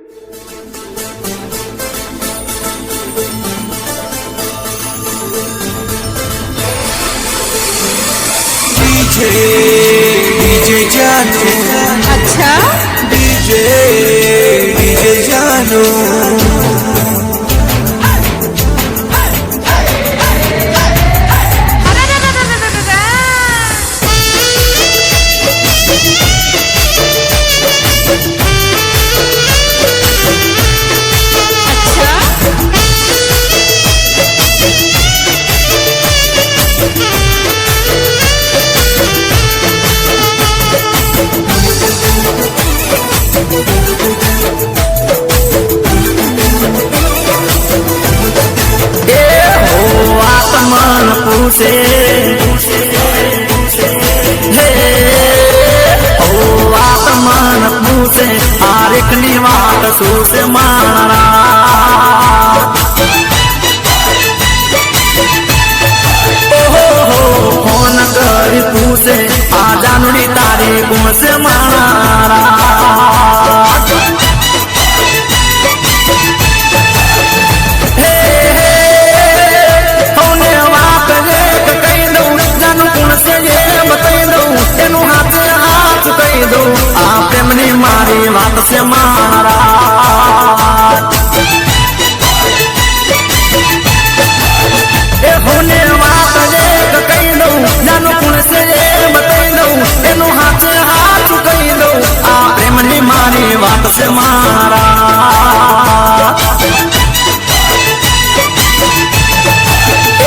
DJ जानो। अच्छा DJ जानो। पूछे વાત મન પૂછે આરેખની વાત શું છે મારા ફોન કરી પૂછે આ જાનુડી તારી ગુણ છે મારા મારી વાત છે મારા એ હોને વાત કહી દઉં જાનું કોણ છે બતાવી દઉં એનું હાથે હાથ કહી દઉં આ પ્રેમની મારી વાત છે મારા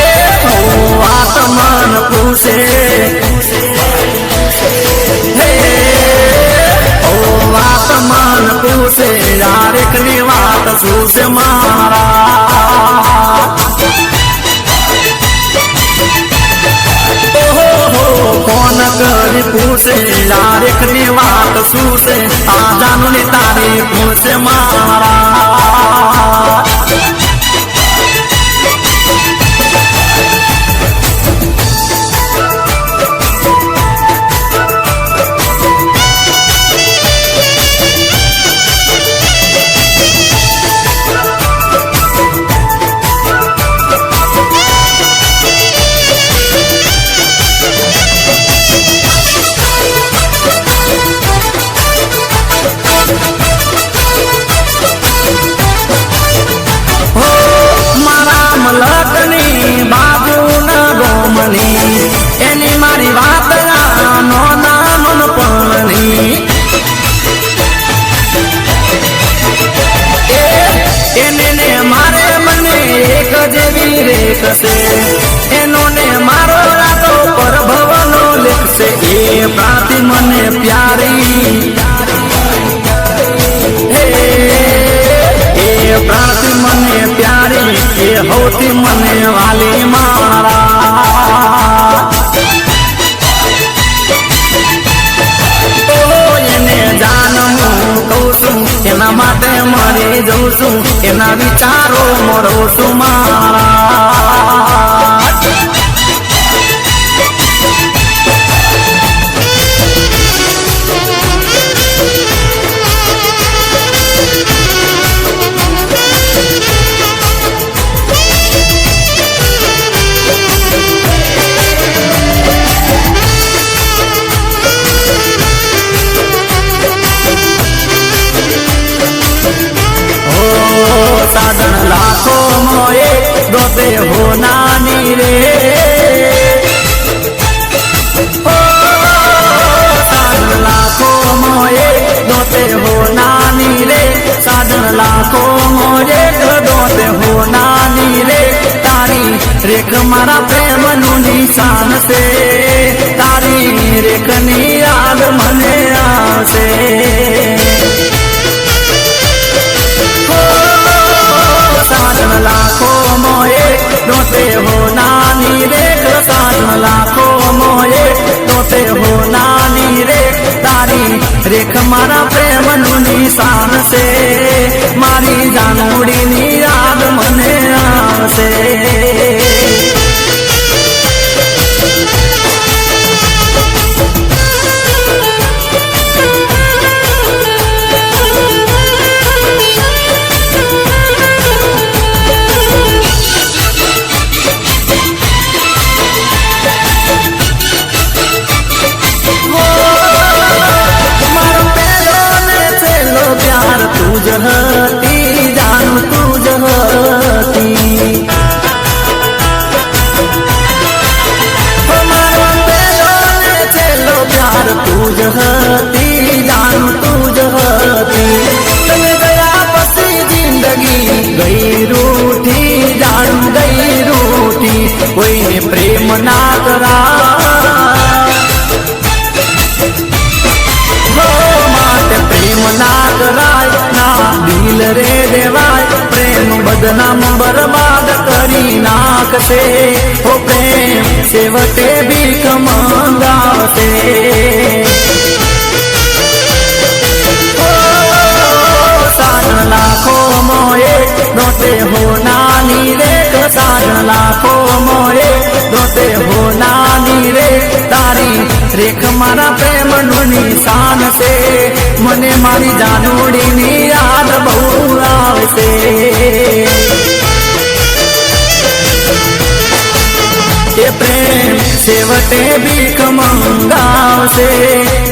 એ વાત મન પૂછે મન પૂછે યારેકની વાત શું છે મારા ફોન કરી પૂછે યારેકની વાત શું છે આ જાનુની તારી પૂછે મારા એની મારી વાત નો નામ પણની એને મારે મને એક જેવી રેખ છે એનો ને મારો રાતો પર ભવનો લેખ છે એ પ્રાતિ મને પ્યારી એ પ્રાતિ મને પ્યારી એ હોતી મને વાલી મારા એને જાણું કહું છું એના માટે મરી જઉં છું એના વિચારો મરો છું મારા साधन लाखों मोए दोते हो नानी रे ओ साधन लाखों मोए दोते हो नानी रे साधन लाखों मोए दोते हो नानी रे तारी रेख मारा प्रेम नु निशान से तारी रेख नी याद मने आसे साधन लाखों मोए दोते हो नानी रेख साधन लाखों मोए दोते हो नानी रेख तारी रेख मारा प्रेम नु निशान से मारी जानूड़ी नी याद मने आसे રે દેવાય પ્રેમ બદનામ બરબાદ કરી નાખશે ઓ પ્રેમ છેવટે ભીખ મંગાવશે साजन लाखों मोए दोते हो नानी रे साजन लाखों मोए दोते हो नानी रे तारी रेख मारा प्रेम नु निशान से मने मारी जानोड़ी नी याद बहु आवसे ये प्रेम सेवटे भीख मंगावसे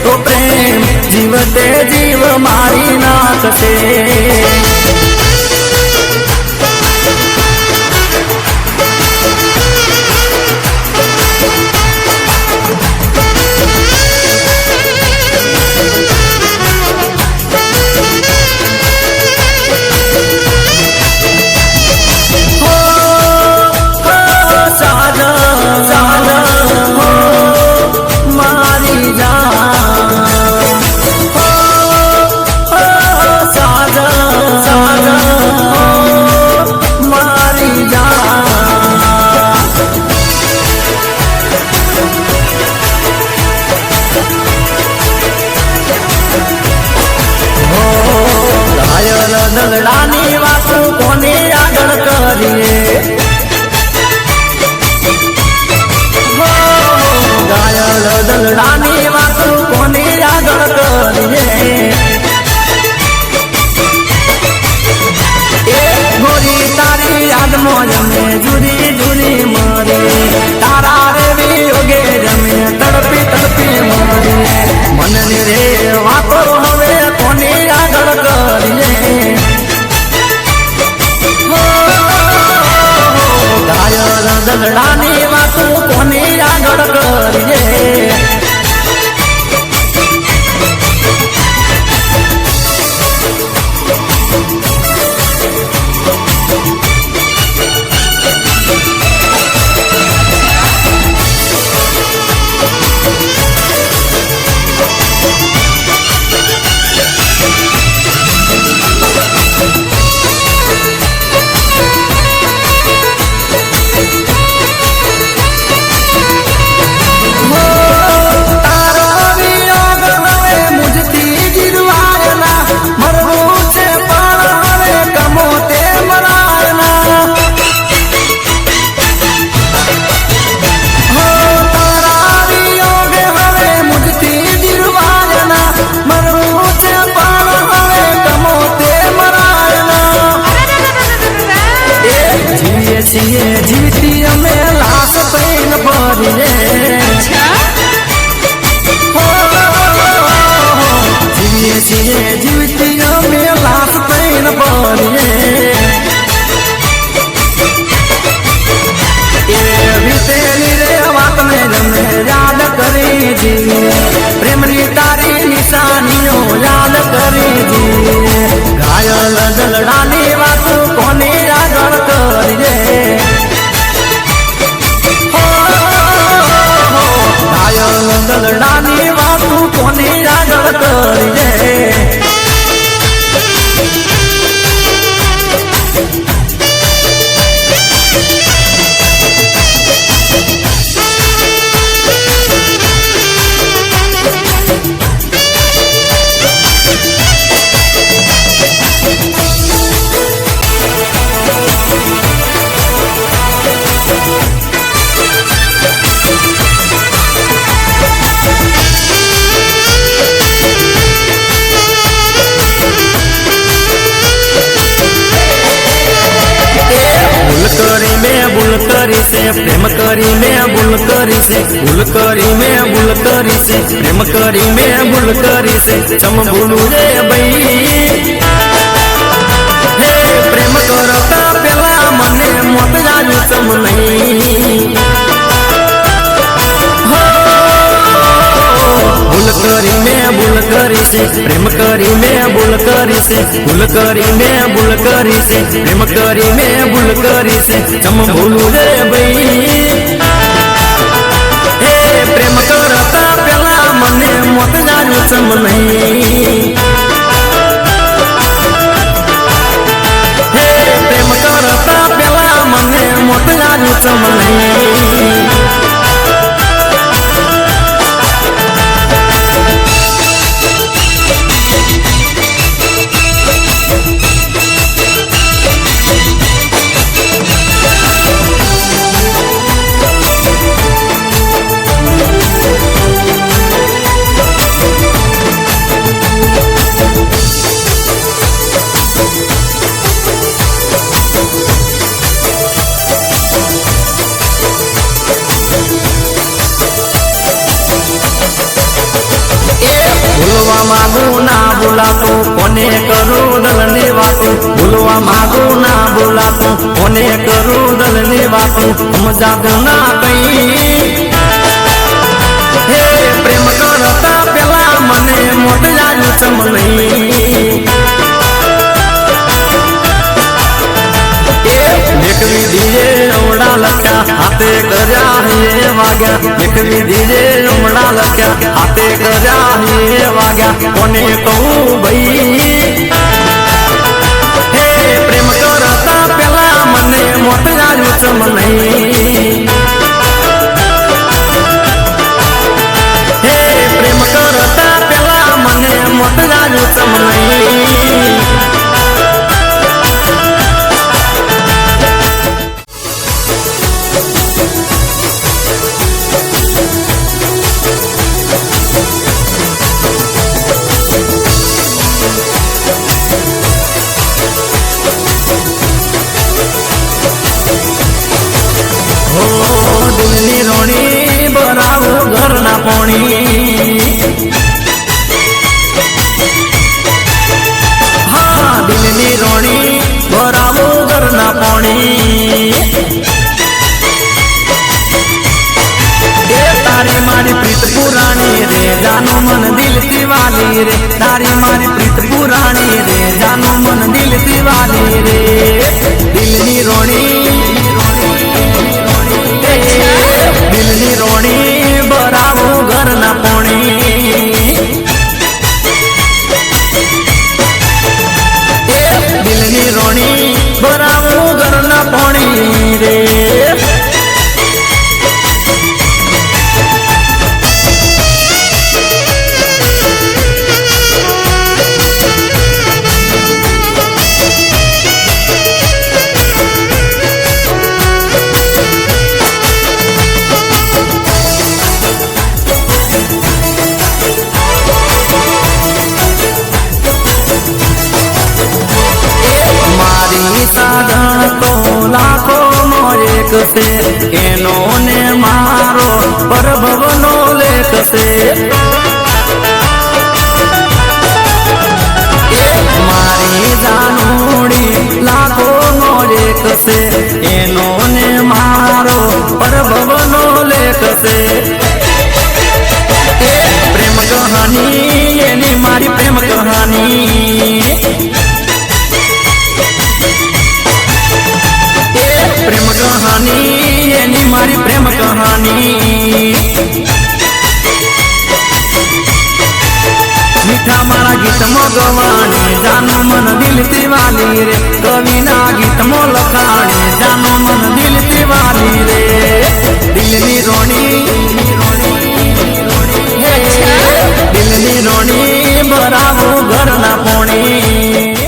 तो प्रेम जीवते जीव मारी नाखसे દલડાની વાતો કોને આગળ કરીએ ગાયલ દલડાની વાતો કોને આગળ કરીએ એ ગોરી તારી યાદમાં જમે જુદી જુદી મરે તારા રે વિયોગે જમે તડપી તડપી મરે મનની રે વાતો હવે કોને આગળ કરીએ દલડાની વાતો કોને આગળ કરીએ जीती में लाश पैन भरिए जीती में लाश पैन भरिए बीतेली रे बात में जमे याद करी जी प्रेमनी तारी निशानियों याद करी जी घायल दलडानी बात कोने આગળ કરીએ ઘાયલ દલડાની વાતો કોને આગળ કરીએ करी से प्रेम करी में भूल करी से भूल करी में भूल करी से प्रेम करी में भूल करी से चम भूलू रे बई हे प्रेम करता पेला मने मत जाजू चम नहीं भूल करी में भूल करी से प्रेम करी में भूल करी से भूल करी में भूल करी से प्रेम करी में भूल करी से चम भूलू रे बई हे प्रेम करता पेला मने मत जाजू चम नहीं ચમ નહીં. ભૂલવા માંગુ ના બોલાતું કોને કરું દલની વાતું. ભૂલવા માંગુ ના બોલાતું કોને કરું દલની વાતું. સમજાતું ના કઈ હે પ્રેમ કરતા પેલા મને મોત જાજુ ચમ નહીં. મેકવી દીજે અવડા લખ્યા હાથે કર્યા હે વાગ્યા. મેકવી દીજે અવડા લખ્યા હાથે કર્યા હે વાગ્યા. કોને કહું ભાઈ હે પ્રેમ કરતા પેલા મને મોત જાજુ ચમ નહીં. હે પ્રેમ કરતા પેલા મને મોત જાજુ ચમ નહીં. દિલની રોણી બરાવું ઘરના પોણી. હા દિલની રોણી બરાવું ઘરના પોણી. એ તારી મારી પ્રીત પુરાણી રે જાનું મન દિલથી વાલી રે. તારી મારી પ્રીત પુરાણી રે જાનું મન દિલથી વાલી રે. દિલની રોણી દિલની રોણી બરાવું ઘરના પોણી. દિલની રોણી બરાવું ઘરના પોણી રે. સાધન તો લાખો નો એક છે એનો ને મારો પરભવનો લેખ છે. મારી જાનુડી લાખો નો એક છે એનો ને મારો પરભવનો લેખ છે. પ્રેમ કહાની એની મારી પ્રેમ કહાની. પ્રેમ કહાની એની મારી પ્રેમ કહાની. મીઠા મારા ગીતમાં ગવાણી જાનું મન દિલથી વાલી રે. કવિના ગીતમાં લખાણી જાનું મન દિલથી વાલી રે. દિલની રોણી દિલની રોણી બરાવું ઘરના પોણી.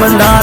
બંધા